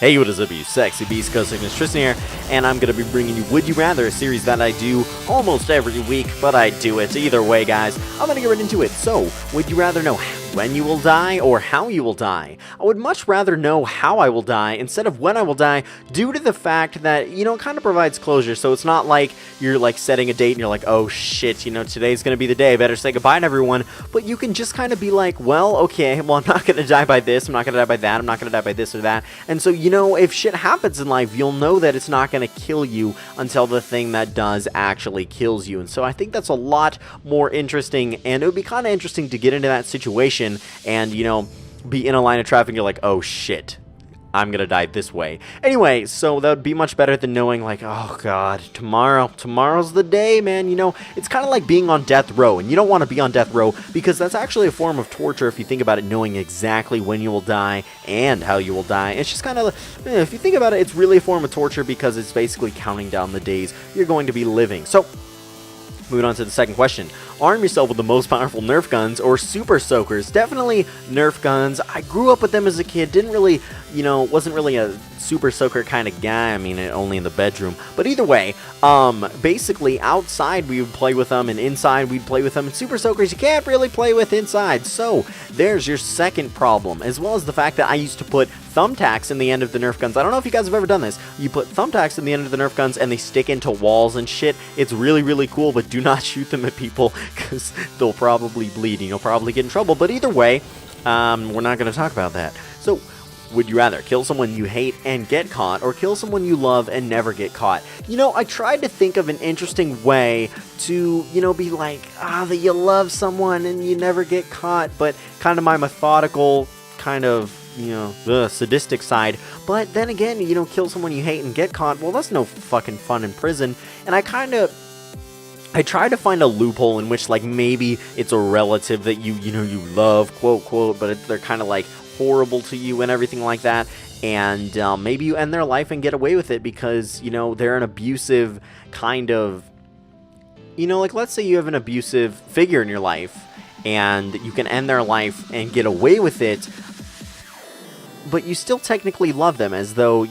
Hey, what is up, you sexy beast? GhostSickness, Tristan here, and I'm going to be bringing you Would You Rather, a series that I do almost every week, but I do it either way, guys. I'm going to get right into it. So, would you rather know when you will die or how you will die? I would much rather know how I will die instead of when I will die, due to the fact that, it kind of provides closure. So it's not like you're like setting a date and you're like, oh shit, today's going to be the day, I better say goodbye to everyone. But you can just kind of be like, well, okay, well, I'm not going to die by this, I'm not going to die by that, I'm not going to die by this or that. And so, if shit happens in life, you'll know that it's not going to kill you until the thing that does actually kills you. And so I think that's a lot more interesting, and it would be kind of interesting to get into that situation and, be in a line of traffic and you're like, oh shit, I'm gonna die this way. Anyway, so that would be much better than knowing like, oh god, tomorrow's the day, man. It's kind of like being on death row, and you don't want to be on death row because that's actually a form of torture if you think about it, knowing exactly when you will die and how you will die. It's just kind of, if you think about it, it's really a form of torture because it's basically counting down the days you're going to be living. So, moving on to the second question. Arm yourself with the most powerful Nerf guns or super soakers. Definitely Nerf guns. I grew up with them as a kid. Didn't really, wasn't really a super soaker kind of guy. I mean, only in the bedroom. But either way, basically outside we would play with them and inside we'd play with them. And super soakers you can't really play with inside. So there's your second problem, as well as the fact that I used to put thumbtacks in the end of the Nerf guns. I don't know if you guys have ever done this. You put thumbtacks in the end of the Nerf guns and they stick into walls and shit. It's really, really cool, but do not shoot them at people because they'll probably bleed and you'll probably get in trouble. But either way, we're not going to talk about that. So, would you rather kill someone you hate and get caught, or kill someone you love and never get caught? I tried to think of an interesting way to, be like, that you love someone and you never get caught, but kind of my methodical, kind of, sadistic side. But then again, kill someone you hate and get caught, well, that's no fucking fun in prison. And I tried to find a loophole in which, like, maybe it's a relative that you love, quote, quote, but they're kind of, like, horrible to you and everything like that, and maybe you end their life and get away with it because, they're an abusive kind of, like, let's say you have an abusive figure in your life, and you can end their life and get away with it, but you still technically love them as though,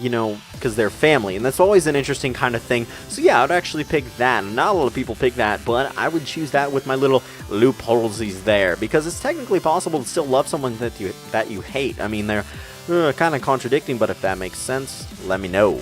because they're family, and that's always an interesting kind of thing. So yeah, I would actually pick that. Not a lot of people pick that, but I would choose that with my little loopholesies there, because it's technically possible to still love someone that you hate. I mean, they're kind of contradicting, but if that makes sense, let me know.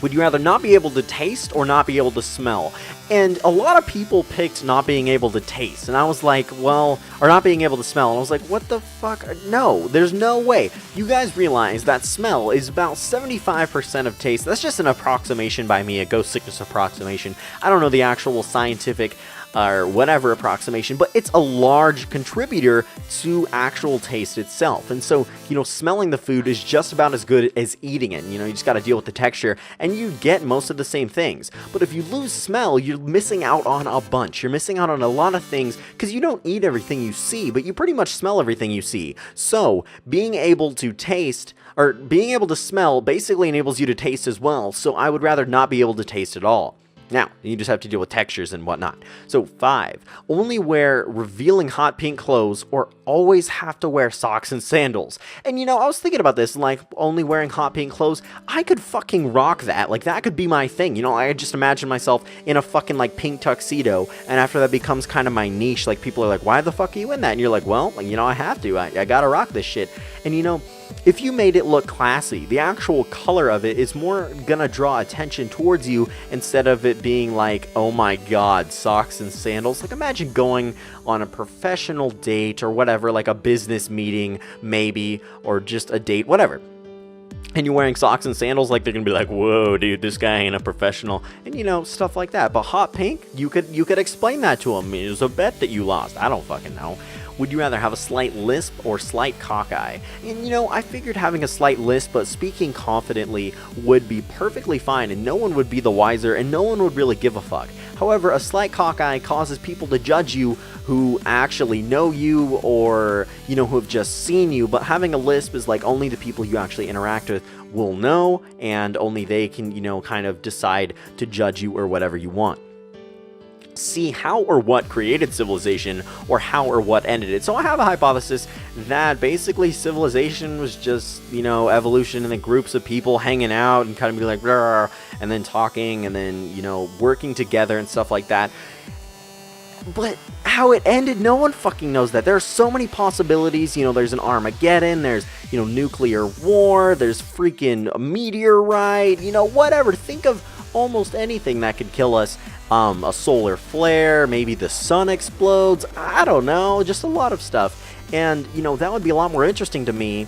Would you rather not be able to taste or not be able to smell? And a lot of people picked not being able to taste. And I was like, well, or not being able to smell. And I was like, what the fuck? No, there's no way. You guys realize that smell is about 75% of taste. That's just an approximation by me, a GhostSickness approximation. I don't know the actual scientific or whatever approximation, but it's a large contributor to actual taste itself. And so, smelling the food is just about as good as eating it. You just got to deal with the texture, and you get most of the same things. But if you lose smell, you're missing out on a bunch. You're missing out on a lot of things because you don't eat everything you see, but you pretty much smell everything you see. So, being able to taste, or being able to smell, basically enables you to taste as well. So, I would rather not be able to taste at all. Now, you just have to deal with textures and whatnot. So 5, only wear revealing hot pink clothes or always have to wear socks and sandals. And I was thinking about this, like only wearing hot pink clothes, I could fucking rock that. Like that could be my thing. I just imagine myself in a fucking like pink tuxedo, and after that becomes kind of my niche. Like people are like, why the fuck are you in that? And you're like, well, I have to. I gotta rock this shit. And if you made it look classy, the actual color of it is more gonna draw attention towards you instead of it being like, oh my god, socks and sandals. Like imagine going on a professional date or whatever, like a business meeting maybe, or just a date, whatever. And you're wearing socks and sandals, like they're gonna be like, whoa, dude, this guy ain't a professional, and stuff like that. But hot pink, you could explain that to him. It was a bet that you lost. I don't fucking know. Would you rather have a slight lisp or slight cockeye? And I figured having a slight lisp but speaking confidently would be perfectly fine, and no one would be the wiser, and no one would really give a fuck. However, a slight cockeye causes people to judge you who actually know you, or who have just seen you. But having a lisp is like only the people you actually interact with will know, and only they can kind of decide to judge you or whatever you want. see how or what created civilization or how or what ended it. So I have a hypothesis that basically civilization was just, you know, evolution and then groups of people hanging out and kind of be like, "Rrr," and then talking and then, you know, working together and stuff like that. But how it ended, no one fucking knows that. There are so many possibilities. You know, there's an Armageddon, there's, you know, nuclear war, there's freaking a meteorite, you know, whatever. Think of almost anything that could kill us. A solar flare, maybe the sun explodes, I don't know, just a lot of stuff. And, you know, that would be a lot more interesting to me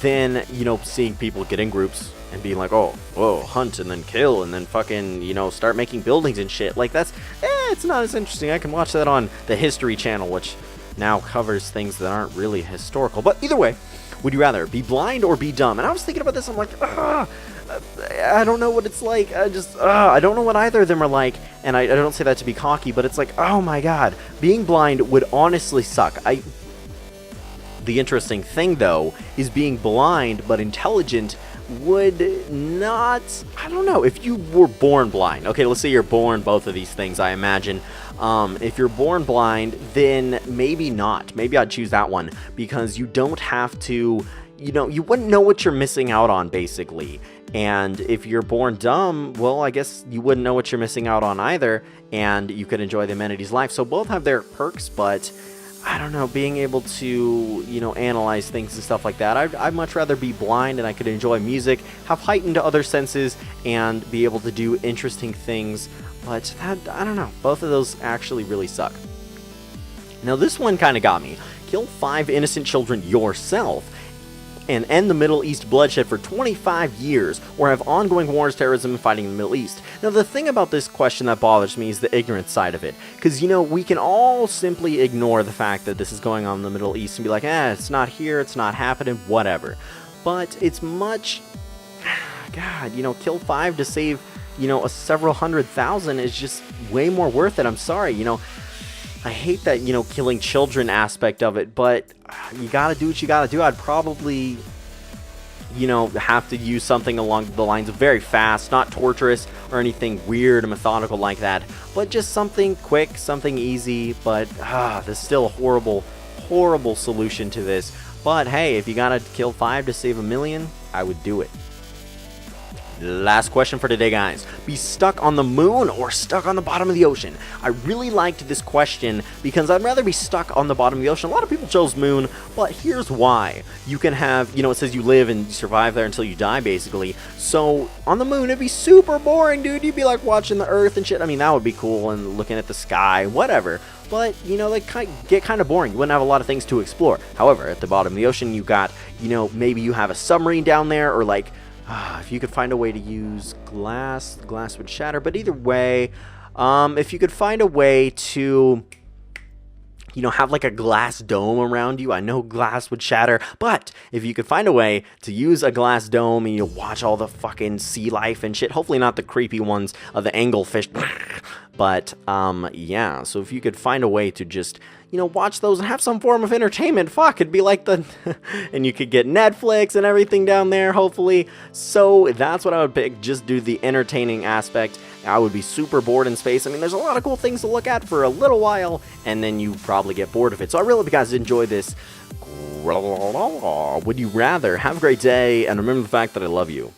than, you know, seeing people get in groups and being like, oh, whoa, hunt and then kill and then fucking, you know, start making buildings and shit. Like, that's, it's not as interesting. I can watch that on the History Channel, which now covers things that aren't really historical. But either way, would you rather be blind or be dumb? And I was thinking about this, I'm like, I don't know what it's like. I don't know what either of them are like. And I don't say that to be cocky, but it's like, oh my god, being blind would honestly suck. The interesting thing, though, is being blind but intelligent would not, I don't know, if you were born blind. Okay, let's say you're born both of these things, I imagine. If you're born blind, then maybe not. Maybe I'd choose that one, because you don't have to, you know, you wouldn't know what you're missing out on, basically. And if you're born dumb, well, I guess you wouldn't know what you're missing out on either, and you could enjoy the amenities of life. So both have their perks, but I don't know, being able to, you know, analyze things and stuff like that. I'd much rather be blind and I could enjoy music, have heightened other senses, and be able to do interesting things. But that, I don't know, both of those actually really suck. Now this one kind of got me. Kill 5 innocent children yourself and end the Middle East bloodshed for 25 years, or have ongoing wars, terrorism, and fighting in the Middle East. Now, the thing about this question that bothers me is the ignorance side of it. Because, you know, we can all simply ignore the fact that this is going on in the Middle East and be like, it's not here, it's not happening, whatever. But it's much, God, you know, kill 5 to save, you know, several 100,000 is just way more worth it. I'm sorry, you know. I hate that, you know, killing children aspect of it, but you gotta do what you gotta do. I'd probably, you know, have to use something along the lines of very fast, not torturous or anything weird and methodical like that, but just something quick, something easy. But there's still a horrible, horrible solution to this. But hey, if you gotta kill 5 to save 1 million, I would do it. Last question for today, guys. Be stuck on the moon or stuck on the bottom of the ocean? I really liked this question because I'd rather be stuck on the bottom of the ocean. A lot of people chose moon, but here's why. You can have, you know, it says you live and survive there until you die, basically. So on the moon, it'd be super boring, dude. You'd be like watching the Earth and shit. I mean, that would be cool, and looking at the sky, whatever. But, you know, they get kind of boring. You wouldn't have a lot of things to explore. However, at the bottom of the ocean, you got, you know, maybe you have a submarine down there, or like, if you could find a way to use glass, the glass would shatter. But either way, if you could find a way to, you know, have like a glass dome around you, I know glass would shatter, but if you could find a way to use a glass dome and you watch all the fucking sea life and shit, hopefully not the creepy ones of the anglefish, but yeah, so if you could find a way to just, you know, watch those and have some form of entertainment, fuck, it'd be like the, and you could get Netflix and everything down there, hopefully. So that's what I would pick, just do the entertaining aspect. I would be super bored in space. I mean, there's a lot of cool things to look at for a little while, and then you probably get bored of it. So I really hope you guys enjoy this. Would you rather? Have a great day, and remember the fact that I love you.